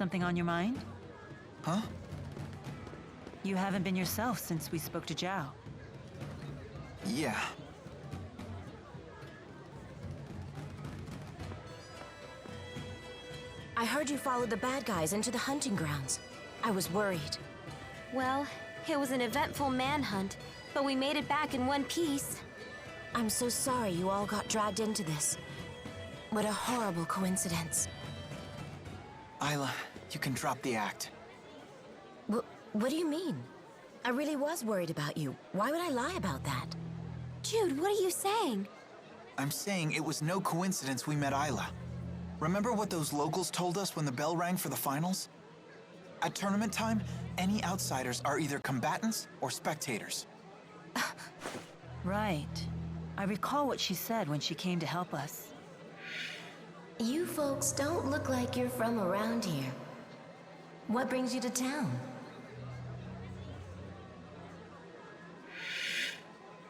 Something on your mind? Huh? You haven't been yourself since we spoke to Zhao. Yeah. I heard you followed the bad guys into the hunting grounds. I was worried. Well, it was an eventful manhunt, but we made it back in one piece. I'm so sorry you all got dragged into this. What a horrible coincidence. Isla, you can drop the act. What do you mean? I really was worried about you. Why would I lie about that? Jude, what are you saying? I'm saying it was no coincidence we met Isla. Remember what those locals told us when the bell rang for the finals? At tournament time, any outsiders are either combatants or spectators. Right. I recall what she said when she came to help us. You folks don't look like you're from around here. What brings you to town?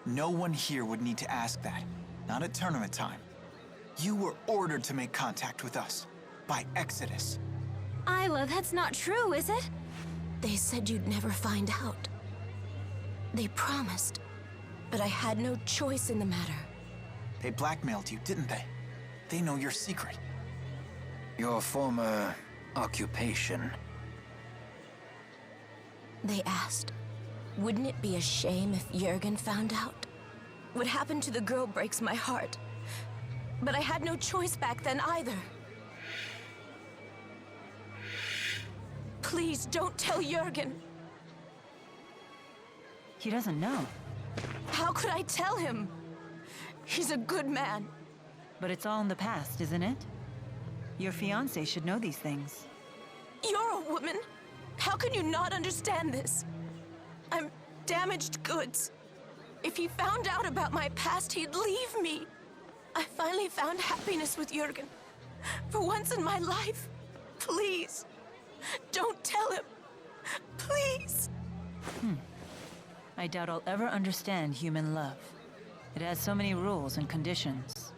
No one here would need to ask that. Not at tournament time. You were ordered to make contact with us. By Exodus. Isla, that's not true, is it? They said you'd never find out. They promised. But I had no choice in the matter. They blackmailed you, didn't they? They know your secret. Your former occupation. They asked, wouldn't it be a shame if Jurgen found out? What happened to the girl breaks my heart. But I had no choice back then either. Please don't tell Jurgen. He doesn't know. How could I tell him? He's a good man. But it's all in the past, isn't it? Your fiancé should know these things. You're a woman. How can you not understand this? I'm damaged goods. If he found out about my past, he'd leave me. I finally found happiness with Jurgen. For once in my life. Please. Don't tell him. Please. I doubt I'll ever understand human love. It has so many rules and conditions.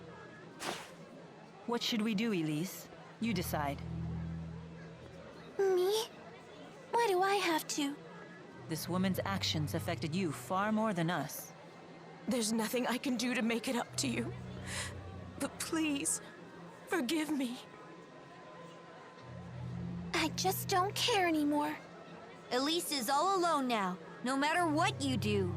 What should we do, Elise? You decide. Me? Why do I have to? This woman's actions affected you far more than us. There's nothing I can do to make it up to you. But please, forgive me. I just don't care anymore. Elise is all alone now, no matter what you do.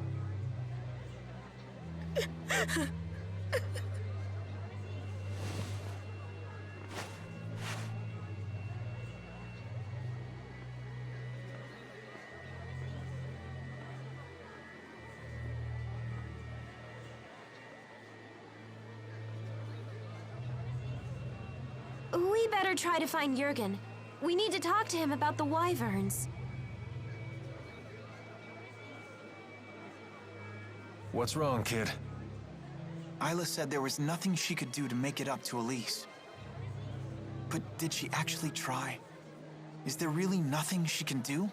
We better try to find Jurgen. We need to talk to him about the wyverns. What's wrong, kid? Isla said there was nothing she could do to make it up to Elise. But did she actually try? Is there really nothing she can do?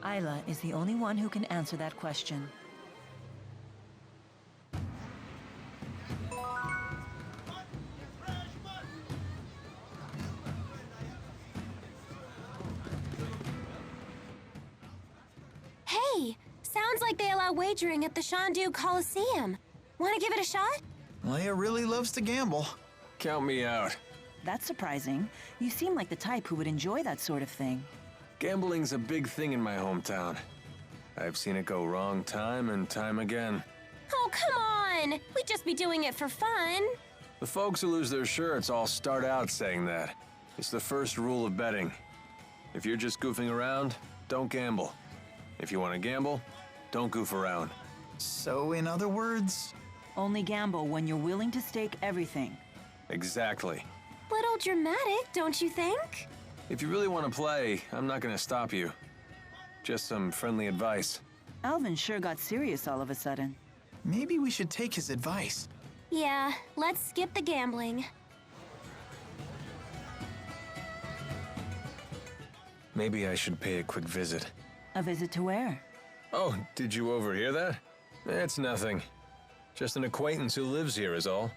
Isla is the only one who can answer that question. Hey, sounds like they allow wagering at the Shandu Coliseum. Want to give it a shot? Leia really loves to gamble. Count me out. That's surprising. You seem like the type who would enjoy that sort of thing. Gambling's a big thing in my hometown. I've seen it go wrong time and time again. Oh, come on! We'd just be doing it for fun. The folks who lose their shirts all start out saying that. It's the first rule of betting. If you're just goofing around, don't gamble. If you want to gamble, don't goof around. So, in other words... Only gamble when you're willing to stake everything. Exactly. Little dramatic, don't you think? If you really want to play, I'm not going to stop you. Just some friendly advice. Alvin sure got serious all of a sudden. Maybe we should take his advice. Yeah, let's skip the gambling. Maybe I should pay a quick visit. A visit to where? Oh, did you overhear that? It's nothing. Just an acquaintance who lives here is all.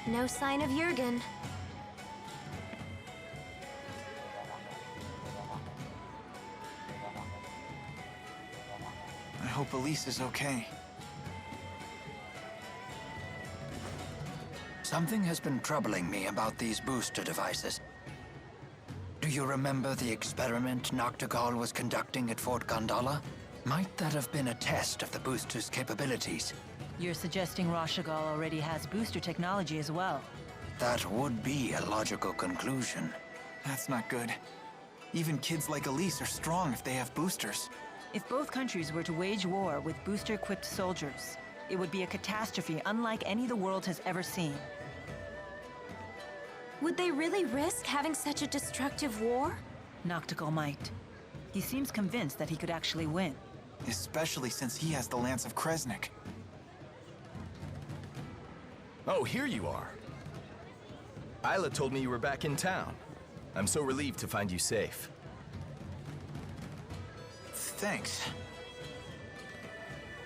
No sign of Jurgen. I hope Elise is okay. Something has been troubling me about these booster devices. Do you remember the experiment Noctigal was conducting at Fort Gondola? Might that have been a test of the booster's capabilities? You're suggesting Rashagal already has booster technology as well. That would be a logical conclusion. That's not good. Even kids like Elise are strong if they have boosters. If both countries were to wage war with booster-equipped soldiers, it would be a catastrophe unlike any the world has ever seen. Would they really risk having such a destructive war? Noctigal might. He seems convinced that he could actually win. Especially since he has the Lance of Kresnik. Oh, here you are. Isla told me you were back in town. I'm so relieved to find you safe. Thanks.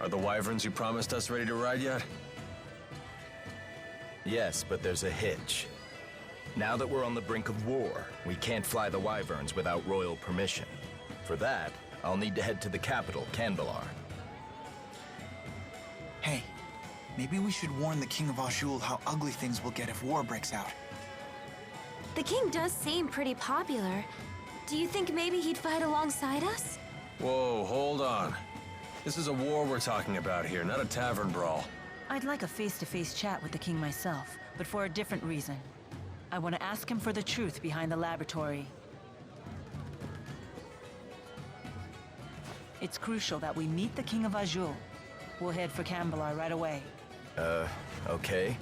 Are the wyverns you promised us ready to ride yet? Yes, but there's a hitch. Now that we're on the brink of war, we can't fly the wyverns without royal permission. For that, I'll need to head to the capital, Candelar. Hey, maybe we should warn the King of Azul how ugly things will get if war breaks out. The king does seem pretty popular. Do you think maybe he'd fight alongside us? Whoa, hold on. This is a war we're talking about here, not a tavern brawl. I'd like a face-to-face chat with the king myself, but for a different reason. I want to ask him for the truth behind the laboratory. It's crucial that we meet the King of Azul. We'll head for Cambalar right away. Okay.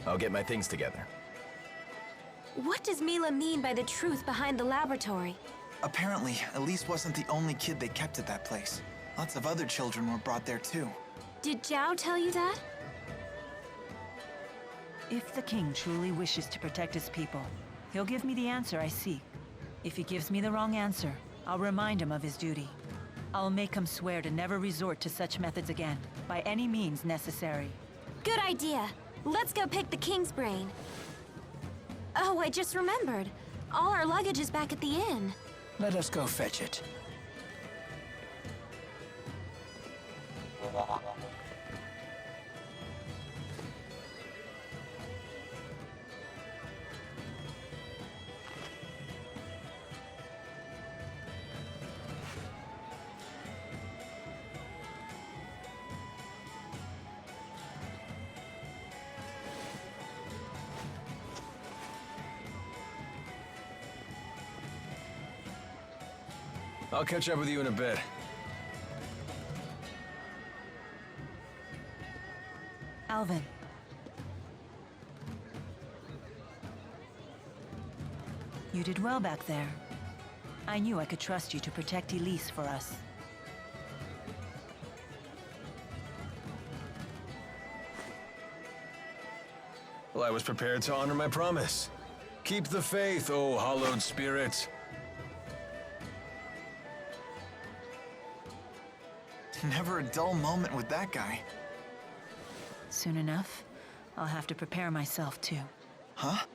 I'll get my things together. What does Mila mean by the truth behind the laboratory? Apparently, Elise wasn't the only kid they kept at that place. Lots of other children were brought there too. Did Zhao tell you that? If the king truly wishes to protect his people, he'll give me the answer I seek. If he gives me the wrong answer, I'll remind him of his duty. I'll make him swear to never resort to such methods again, by any means necessary. Good idea. Let's go pick the king's brain. Oh, I just remembered. All our luggage is back at the inn. Let us go fetch it. I'll catch up with you in a bit. Alvin. You did well back there. I knew I could trust you to protect Elise for us. Well, I was prepared to honor my promise. Keep the faith, oh hallowed spirit. Never a dull moment with that guy. Soon enough, I'll have to prepare myself too. Huh?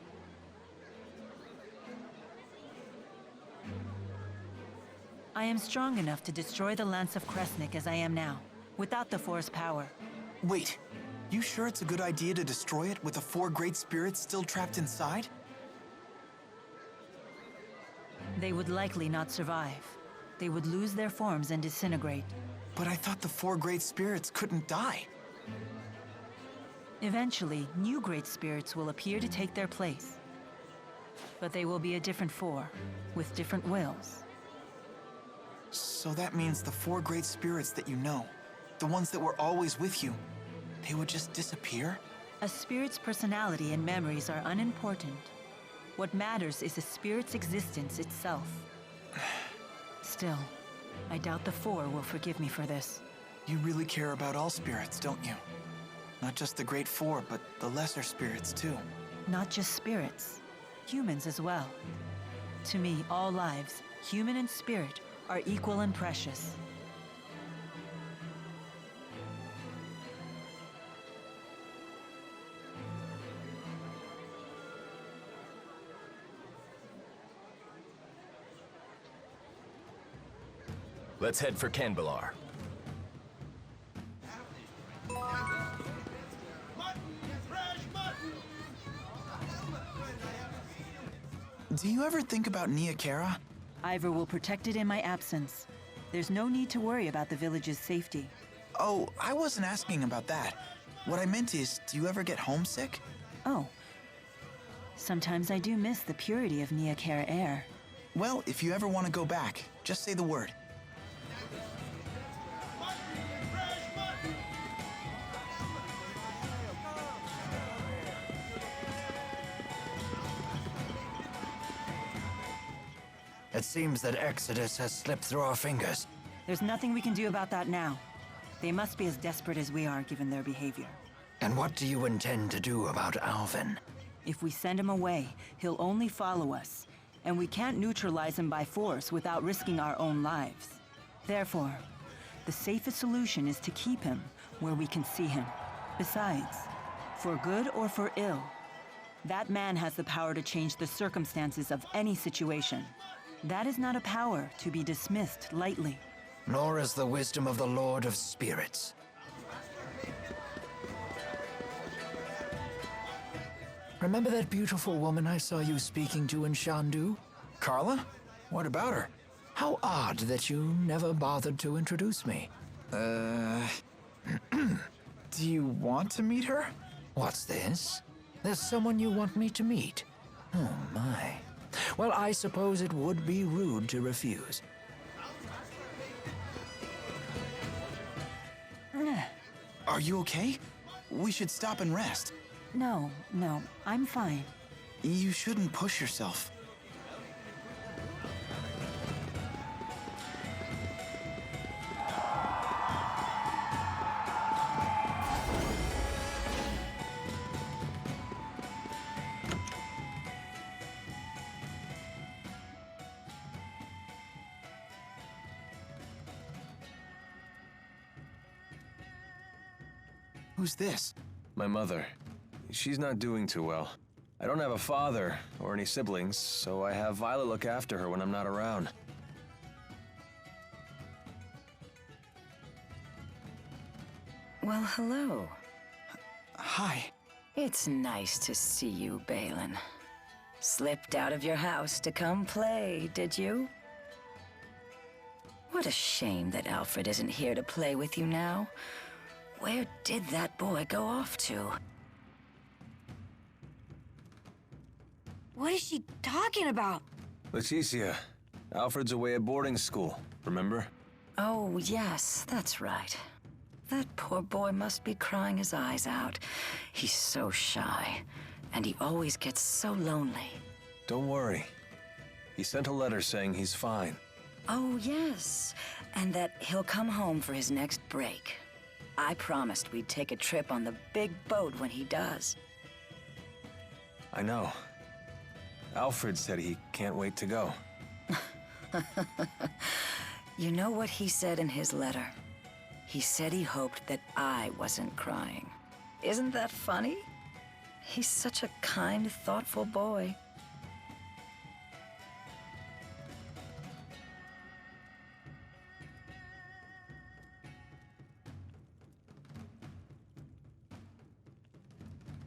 I am strong enough to destroy the Lance of Kresnik as I am now, without the Force power. Wait, you sure it's a good idea to destroy it with the 4 great spirits still trapped inside? They would likely not survive. They would lose their forms and disintegrate. But I thought the 4 great spirits couldn't die. Eventually, new great spirits will appear to take their place. But they will be a different 4, with different wills. So that means the 4 great spirits that you know, the ones that were always with you, they would just disappear? A spirit's personality and memories are unimportant. What matters is the spirit's existence itself. Still, I doubt the 4 will forgive me for this. You really care about all spirits, don't you? Not just the great 4, but the lesser spirits too. Not just spirits, humans as well. To me, all lives, human and spirit, are equal and precious. Let's head for Canbelar. Do you ever think about Nia Kara? Ivor will protect it in my absence. There's no need to worry about the village's safety. Oh, I wasn't asking about that. What I meant is, do you ever get homesick? Oh. Sometimes I do miss the purity of Nia Kara air. Well, if you ever want to go back, just say the word. It seems that Exodus has slipped through our fingers. There's nothing we can do about that now. They must be as desperate as we are, given their behavior. And what do you intend to do about Alvin? If we send him away, he'll only follow us. And we can't neutralize him by force without risking our own lives. Therefore, the safest solution is to keep him where we can see him. Besides, for good or for ill, that man has the power to change the circumstances of any situation. That is not a power to be dismissed lightly. Nor is the wisdom of the Lord of Spirits. Remember that beautiful woman I saw you speaking to in Shandu? Carla? What about her? How odd that you never bothered to introduce me. Do you want to meet her? What's this? There's someone you want me to meet? Oh my. Well, I suppose it would be rude to refuse. Are you okay? We should stop and rest. No, I'm fine. You shouldn't push yourself. Who's this? My mother. She's not doing too well. I don't have a father or any siblings, so I have Violet look after her when I'm not around. Well, hello. Hi. It's nice to see you, Balin. Slipped out of your house to come play, did you? What a shame that Alfred isn't here to play with you now. Where did that boy go off to? What is she talking about? Leticia, Alfred's away at boarding school, remember? Oh, yes, that's right. That poor boy must be crying his eyes out. He's so shy, and he always gets so lonely. Don't worry. He sent a letter saying he's fine. Oh, yes, and that he'll come home for his next break. I promised we'd take a trip on the big boat when he does. I know. Alfred said he can't wait to go. You know what he said in his letter? He said he hoped that I wasn't crying. Isn't that funny? He's such a kind, thoughtful boy.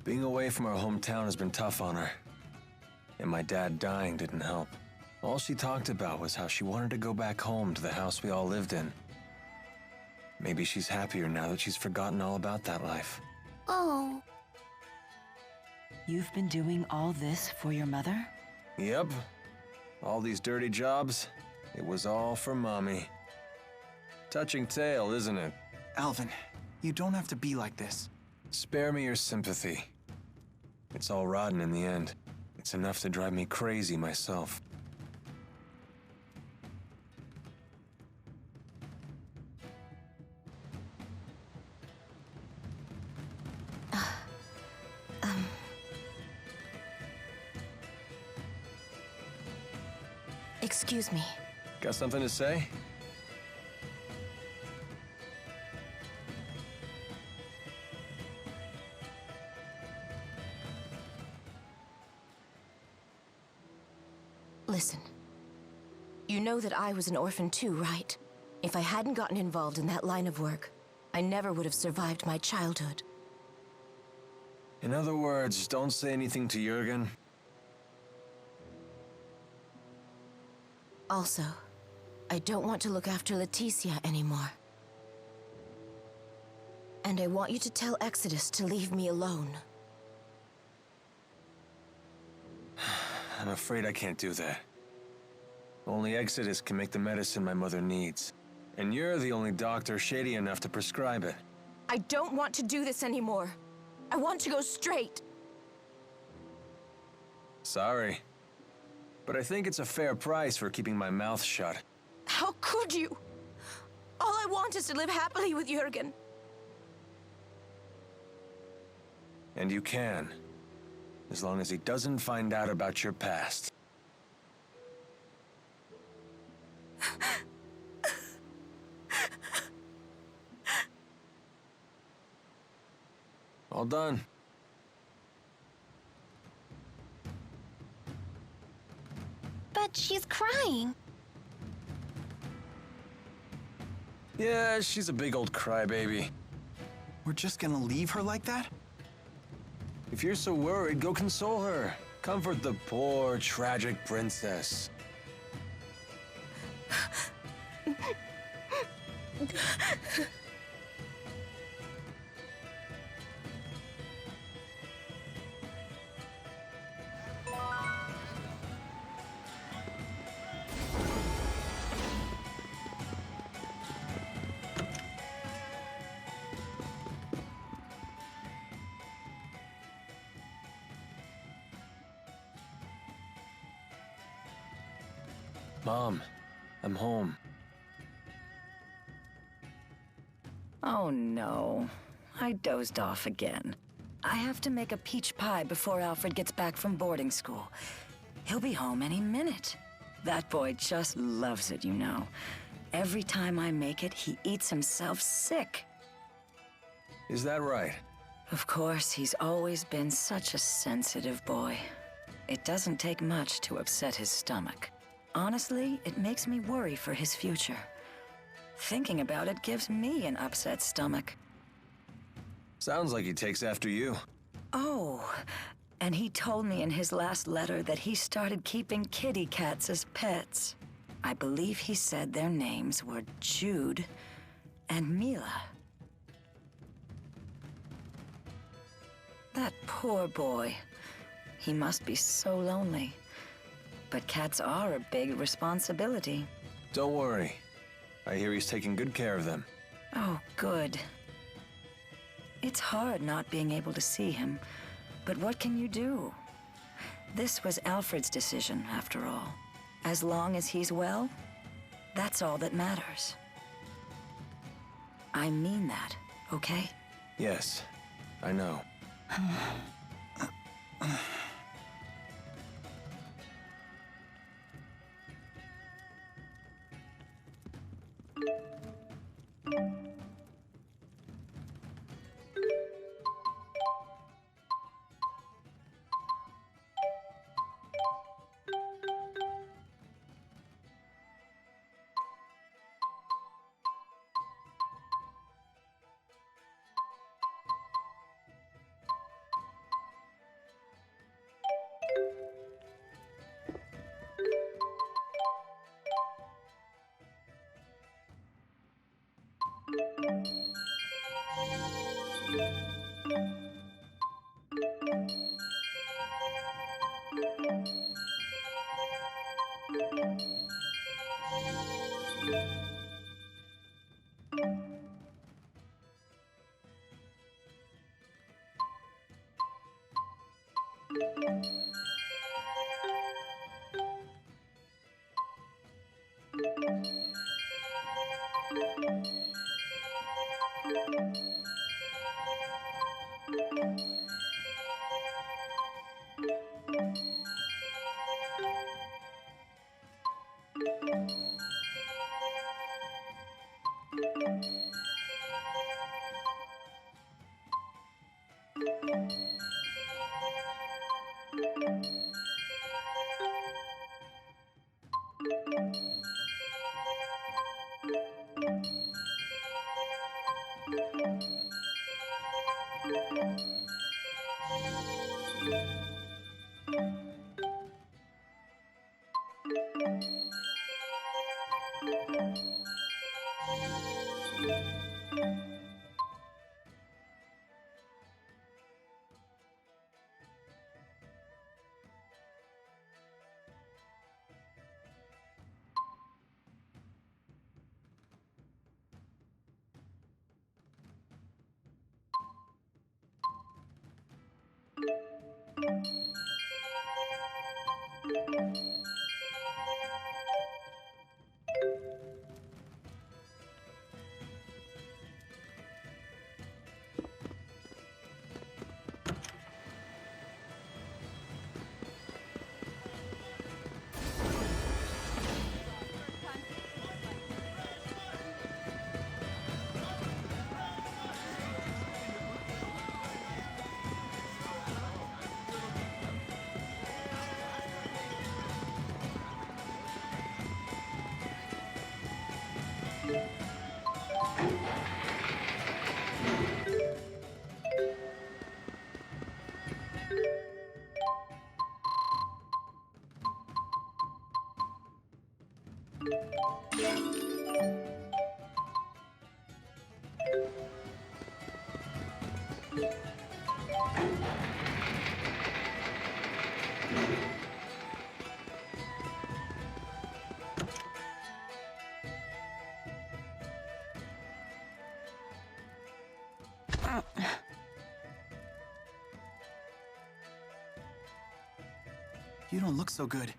Being away from our hometown has been tough on her. And my dad dying didn't help. All she talked about was how she wanted to go back home to the house we all lived in. Maybe she's happier now that she's forgotten all about that life. Oh. You've been doing all this for your mother? Yep. All these dirty jobs, it was all for Mommy. Touching tale, isn't it? Alvin, you don't have to be like this. Spare me your sympathy. It's all rotten in the end. It's enough to drive me crazy myself. Excuse me. Got something to say? Listen. You know that I was an orphan too, right? If I hadn't gotten involved in that line of work, I never would have survived my childhood. In other words, don't say anything to Jurgen. Also, I don't want to look after Leticia anymore. And I want you to tell Exodus to leave me alone. I'm afraid I can't do that. Only Exodus can make the medicine my mother needs. And you're the only doctor shady enough to prescribe it. I don't want to do this anymore. I want to go straight. Sorry. But I think it's a fair price for keeping my mouth shut. How could you? All I want is to live happily with Jurgen. And you can. As long as he doesn't find out about your past. All done. But she's crying. Yeah, she's a big old crybaby. We're just gonna leave her like that? If you're so worried, go console her. Comfort the poor, tragic princess. Mom, I'm home. Oh no, I dozed off again. I have to make a peach pie before Alfred gets back from boarding school. He'll be home any minute. That boy just loves it, you know. Every time I make it, he eats himself sick. Is that right? Of course, he's always been such a sensitive boy. It doesn't take much to upset his stomach. Honestly, it makes me worry for his future. Thinking about it gives me an upset stomach. Sounds like he takes after you. Oh, and he told me in his last letter that he started keeping kitty cats as pets. I believe he said their names were Jude and Mila. That poor boy. He must be so lonely. But cats are a big responsibility. Don't worry. I hear he's taking good care of them. Oh, good. It's hard not being able to see him, but what can you do? This was Alfred's decision, after all. As long as he's well, that's all that matters. I mean that, okay? Yes, I know. You don't look so good.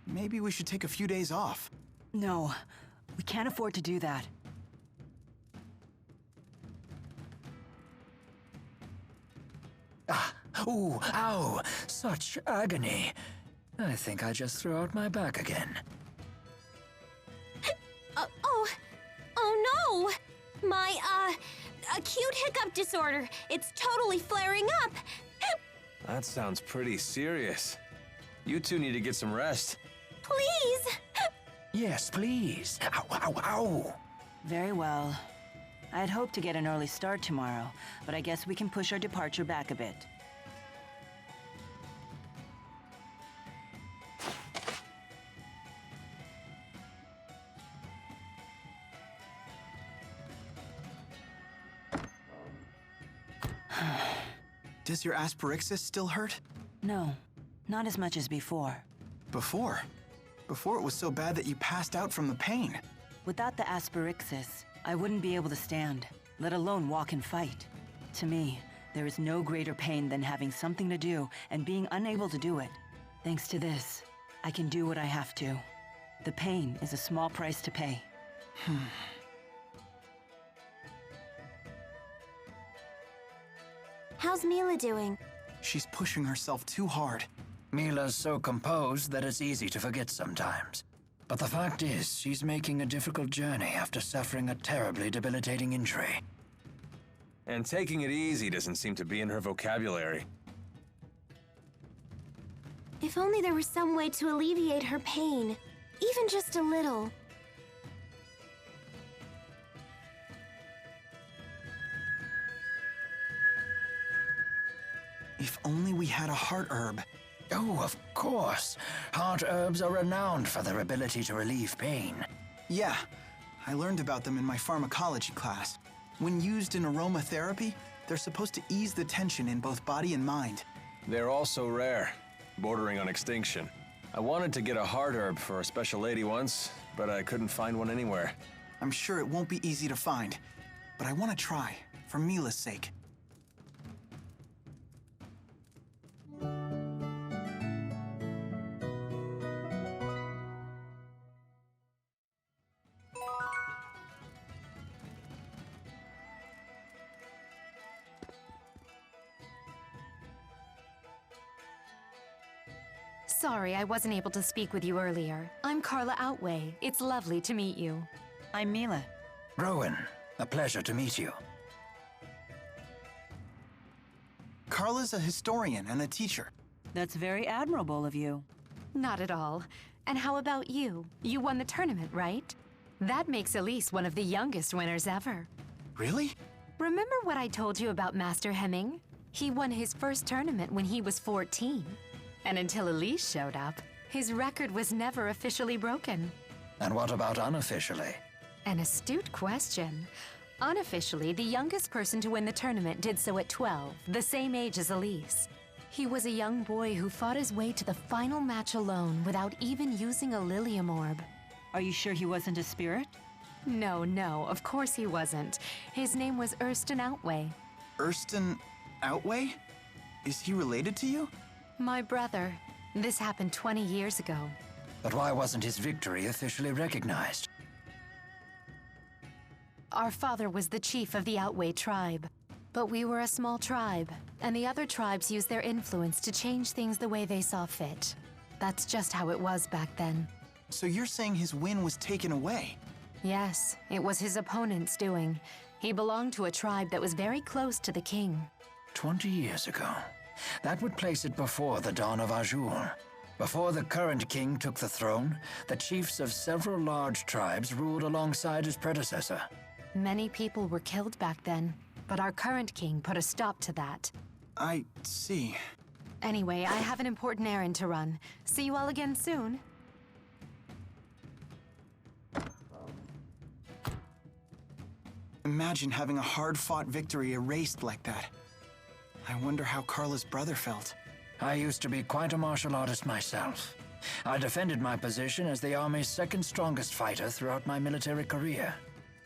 Maybe we should take a few days off. No, we can't afford to do that. Ooh, ow! Such agony. I think I just threw out my back again. Oh no! My, acute hiccup disorder. It's totally flaring up. That sounds pretty serious. You two need to get some rest. Please! Yes, please. Ow, ow, ow! Very well. I'd hoped to get an early start tomorrow, but I guess we can push our departure back a bit. Does your asperixis still hurt? No, not as much as before. Before? Before it was so bad that you passed out from the pain. Without the asperixis, I wouldn't be able to stand, let alone walk and fight. To me, there is no greater pain than having something to do and being unable to do it. Thanks to this, I can do what I have to. The pain is a small price to pay. How's Mila doing? She's pushing herself too hard. Mila's so composed that it's easy to forget sometimes. But the fact is, she's making a difficult journey after suffering a terribly debilitating injury. And taking it easy doesn't seem to be in her vocabulary. If only there was some way to alleviate her pain. Even just a little. If only we had a heart herb. Oh, of course. Heart herbs are renowned for their ability to relieve pain. Yeah, I learned about them in my pharmacology class. When used in aromatherapy, they're supposed to ease the tension in both body and mind. They're also rare, bordering on extinction. I wanted to get a heart herb for a special lady once, but I couldn't find one anywhere. I'm sure it won't be easy to find, but I want to try, for Mila's sake. Sorry, I wasn't able to speak with you earlier. I'm Carla Outway. It's lovely to meet you. I'm Mila. Rowan, a pleasure to meet you. Carla's a historian and a teacher. That's very admirable of you. Not at all. And how about you? You won the tournament, right? That makes Elise one of the youngest winners ever. Really? Remember what I told you about Master Hemming? He won his first tournament when he was 14. And until Elise showed up, his record was never officially broken. And what about unofficially? An astute question. Unofficially, the youngest person to win the tournament did so at 12, the same age as Elise. He was a young boy who fought his way to the final match alone without even using a Lilium Orb. Are you sure he wasn't a spirit? No, of course he wasn't. His name was Erston Outway. Erston Outway? Is he related to you? My brother. This happened 20 years ago. But why wasn't his victory officially recognized? Our father was the chief of the Outway tribe. But we were a small tribe, and the other tribes used their influence to change things the way they saw fit. That's just how it was back then. So you're saying his win was taken away? Yes, it was his opponent's doing. He belonged to a tribe that was very close to the king. 20 years ago. That would place it before the dawn of Azure. Before the current king took the throne, the chiefs of several large tribes ruled alongside his predecessor. Many people were killed back then, but our current king put a stop to that. I see. Anyway, I have an important errand to run. See you all again soon. Imagine having a hard-fought victory erased like that. I wonder how Carla's brother felt. I used to be quite a martial artist myself. I defended my position as the Army's second strongest fighter throughout my military career.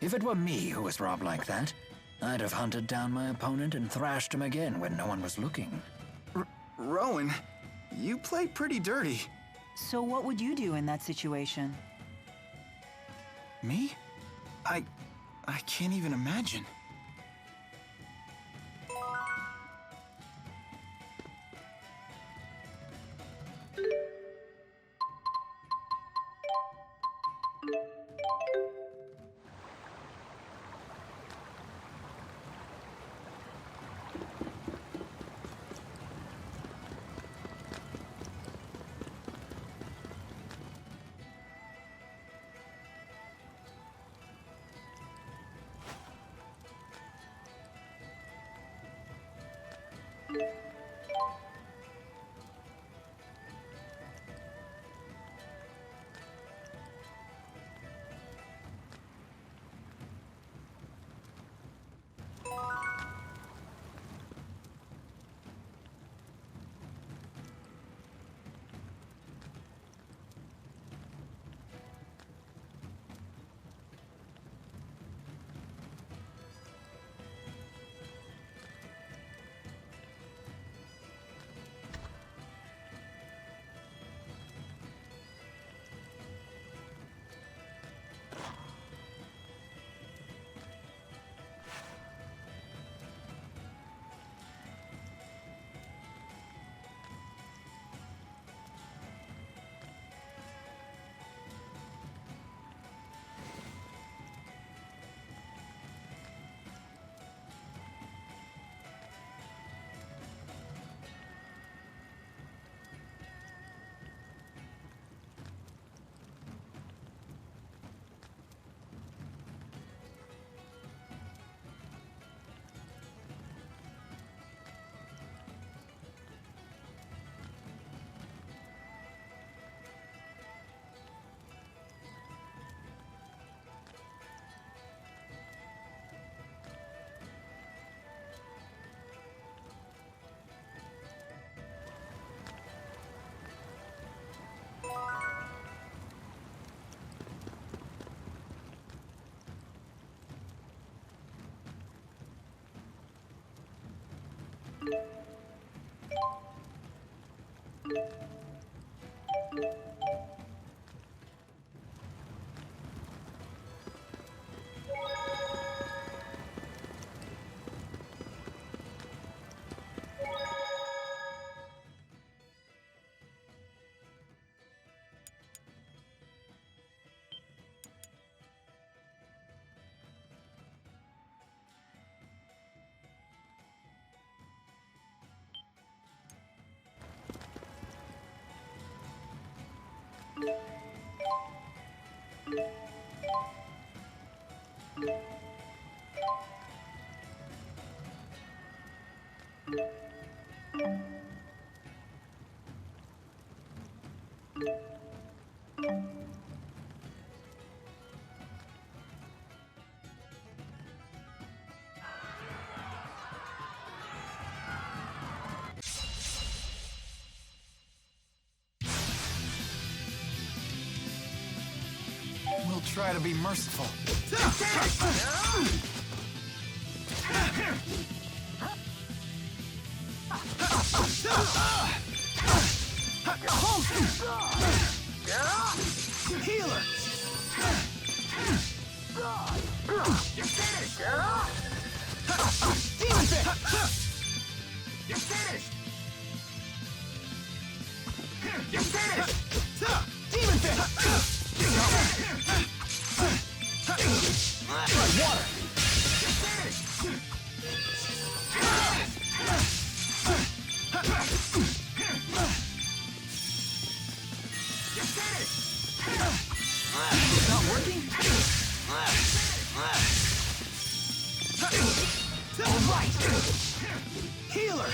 If it were me who was robbed like that, I'd have hunted down my opponent and thrashed him again when no one was looking. Rowan, you play pretty dirty. So what would you do in that situation? Me? I can't even imagine. We'll try to be merciful. Healer! You're finished! Demon Fit! You're finished! You're finished! Demon Fit! Blood water! You're finished! You're finished! It's not working? All right! Healer!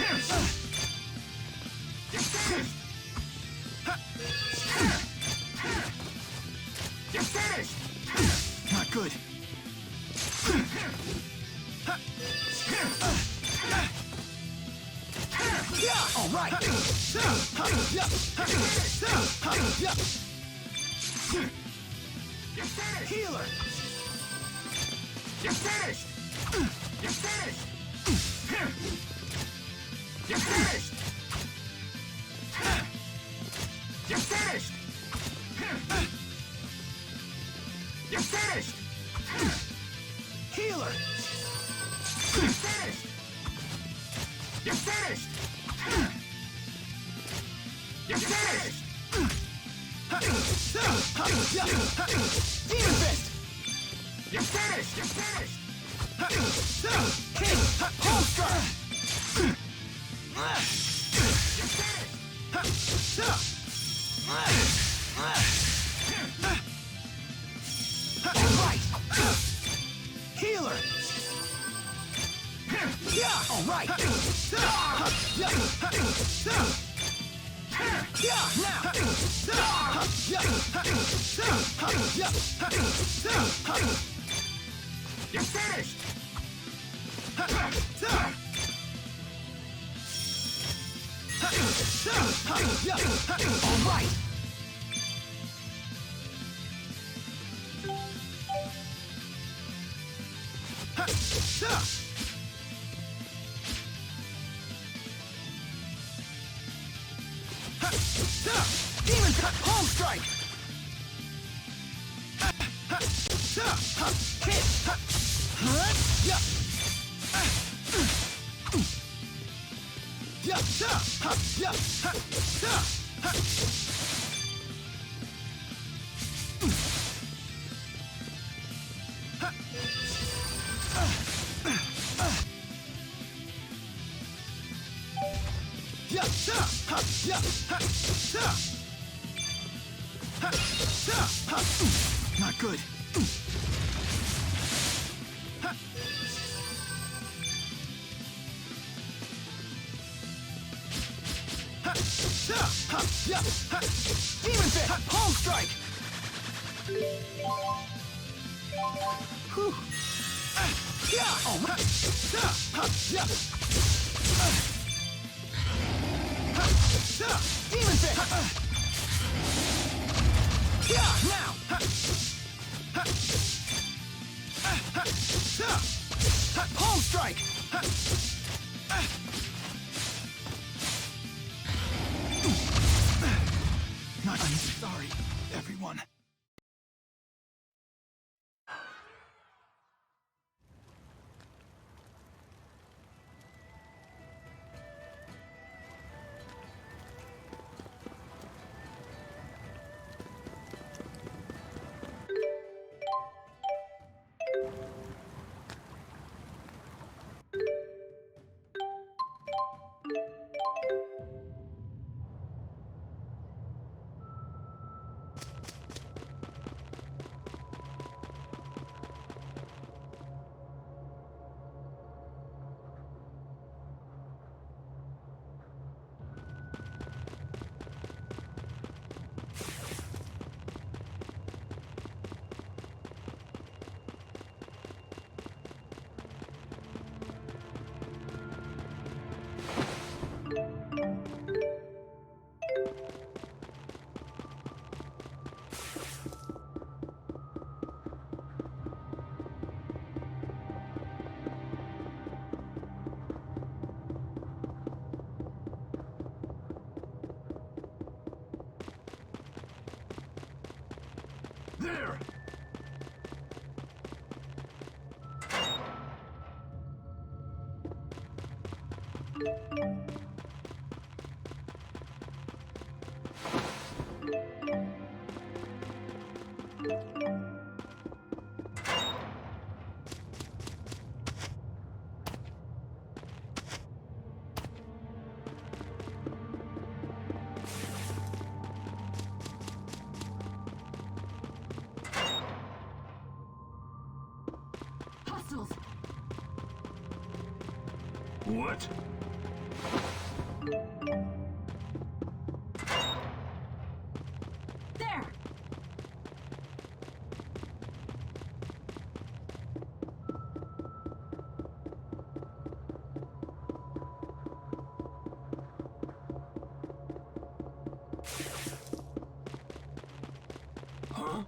You're finished! You're finished! Not good. All right! You're finished! Healer! You're finished! You're finished! You're finished! You're finished! You're finished! Healer! You're finished! You're finished! You're finished! Demon Fist! You're finished! You're finished! King! Holster! You're finished! All right! Healer! All right! You're finished! All right! Demon Home Strike! Hit! Not good. Demon Fit! Home Strike! Whew. All right. Demon Fit! Now! Home Strike! I'm sorry, everyone. There! Hostiles! What? There! Huh?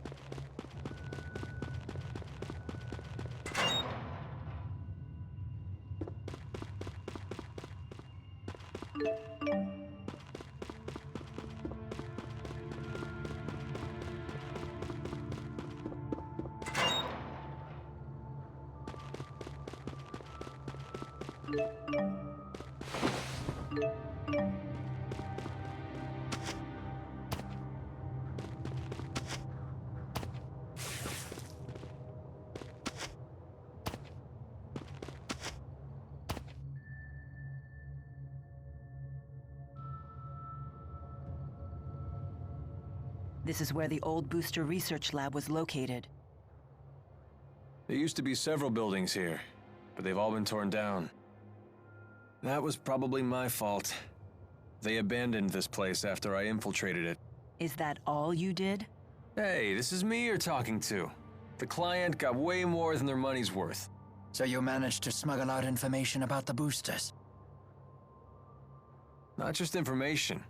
This is where the old booster research lab was located. There used to be several buildings here, but they've all been torn down. That was probably my fault. They abandoned this place after I infiltrated it. Is that all you did? Hey, this is me you're talking to. The client got way more than their money's worth. So you managed to smuggle out information about the boosters? Not just information,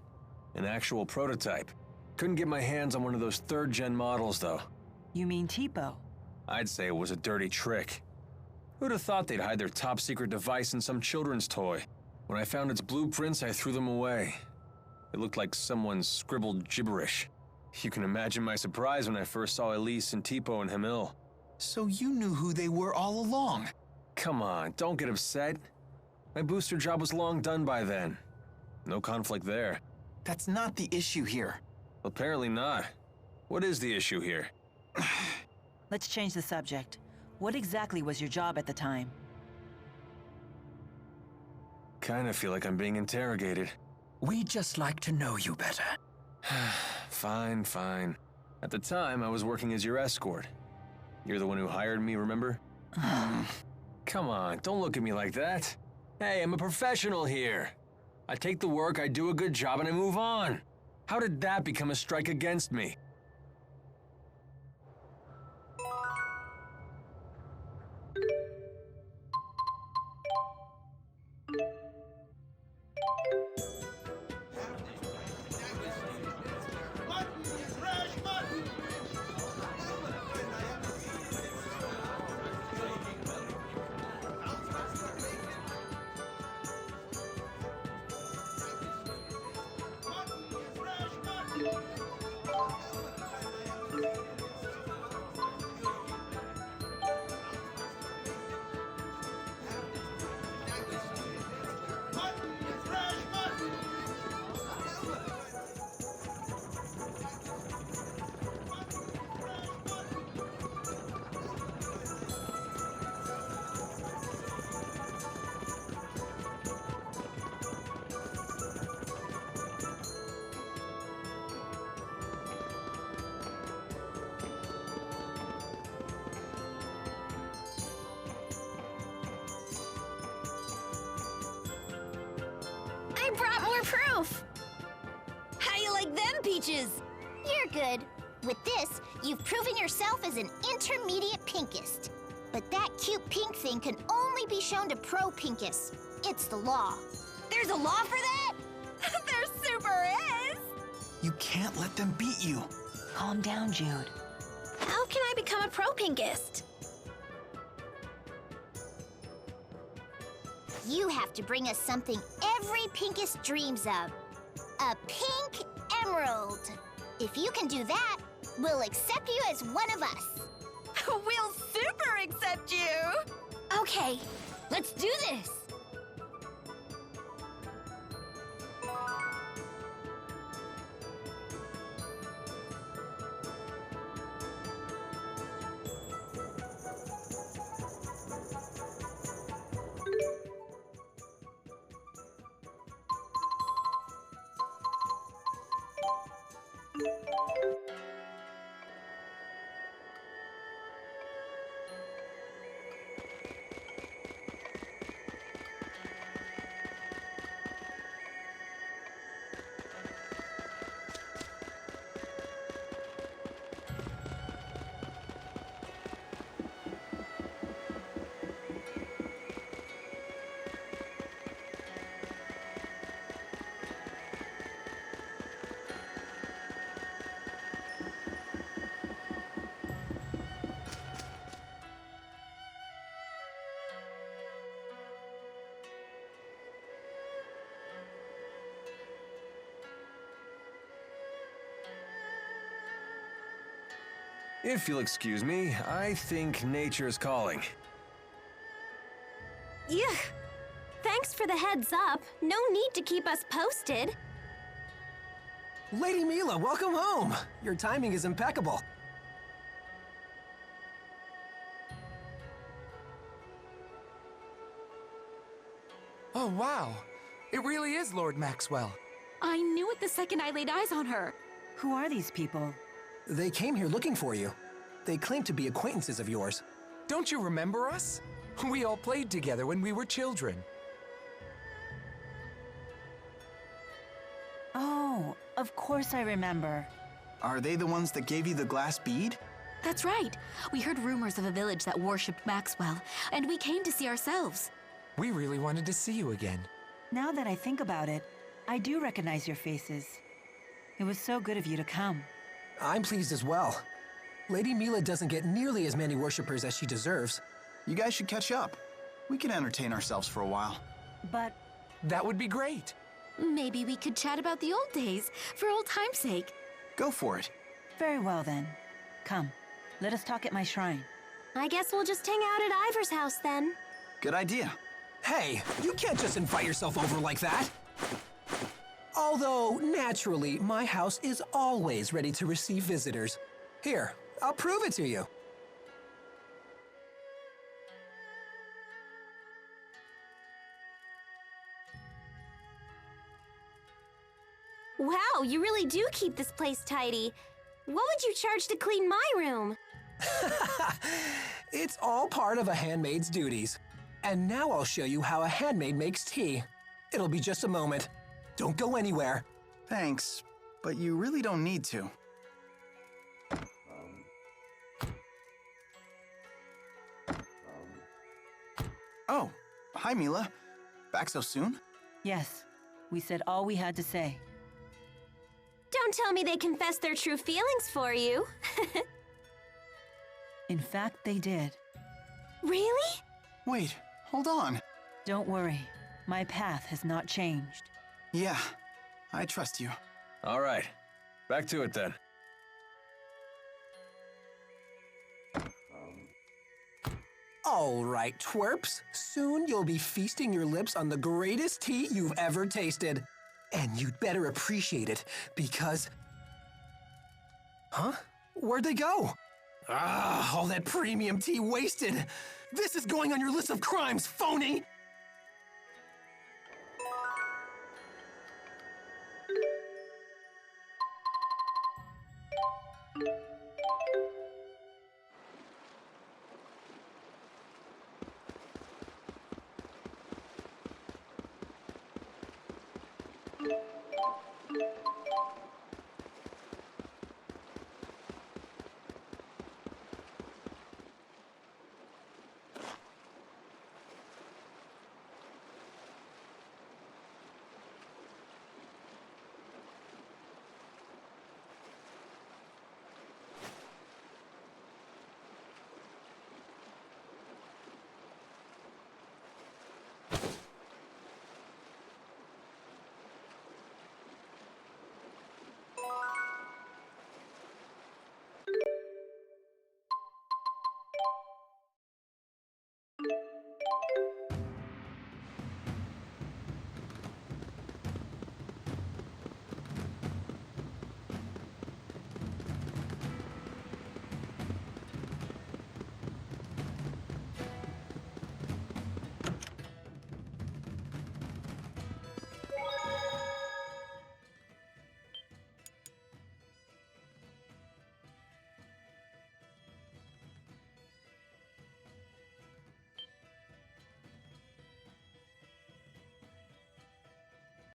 an actual prototype. Couldn't get my hands on one of those third-gen models, though. You mean Tipo? I'd say it was a dirty trick. Who'd have thought they'd hide their top-secret device in some children's toy? When I found its blueprints, I threw them away. It looked like someone scribbled gibberish. You can imagine my surprise when I first saw Elise and Tipo and Hamil. So you knew who they were all along? Come on, don't get upset. My booster job was long done by then. No conflict there. That's not the issue here. Apparently not. What is the issue here? Let's change the subject. What exactly was your job at the time? Kinda feel like I'm being interrogated. We'd just like to know you better. Fine, fine. At the time, I was working as your escort. You're the one who hired me, remember? Come on, don't look at me like that. Hey, I'm a professional here. I take the work, I do a good job, and I move on. How did that become a strike against me? I brought more proof! How you like them peaches? You're good. With this, you've proven yourself as an intermediate pinkist. But that cute pink thing can only be shown to pro pinkists. It's the law. There's a law for that? There super is! You can't let them beat you. Calm down, Jude. How can I become a pro pinkist? You have to bring us something every pinkist dreams of. A pink emerald. If you can do that, We'll accept you as one of us. We'll super accept you! Okay, let's do this. If you'll excuse me, I think nature's calling. Yeah. Thanks for the heads up. No need to keep us posted. Lady Mila, welcome home! Your timing is impeccable. Oh, wow. It really is Lord Maxwell. I knew it the second I laid eyes on her. Who are these people? They came here looking for you. They claim to be acquaintances of yours. Don't you remember us? We all played together when we were children. Oh, of course I remember. Are they the ones that gave you the glass bead? That's right. We heard rumors of a village that worshipped Maxwell, and we came to see ourselves. We really wanted to see you again. Now that I think about it, I do recognize your faces. It was so good of you to come. I'm pleased as well. Lady Mila doesn't get nearly as many worshippers as she deserves. You guys should catch up. We can entertain ourselves for a while. But That would be great. Maybe we could chat about the old days, for old time's sake. Go for it. very well then. Come, let us talk at my shrine. I guess we'll just hang out at Ivor's house then. Good idea. Hey, you can't just invite yourself over like that. Although, naturally, my house is always ready to receive visitors. Here, I'll prove it to you. Wow, you really do keep this place tidy. What would you charge to clean my room? It's all part of a handmaid's duties. And now I'll show you how a handmaid makes tea. It'll be just a moment. Don't go anywhere. Thanks, but you really don't need to. Oh, hi Mila. Back so soon? Yes, we said all we had to say. Don't tell me they confessed their true feelings for you. In fact, they did. Really? Wait, hold on. Don't worry, my path has not changed. Yeah, I trust you. All right, back to it then. All right, twerps. Soon you'll be feasting your lips on the greatest tea you've ever tasted. And you'd better appreciate it, because... Huh? Where'd they go? Ah, all that premium tea wasted. This is going on your list of crimes, phony!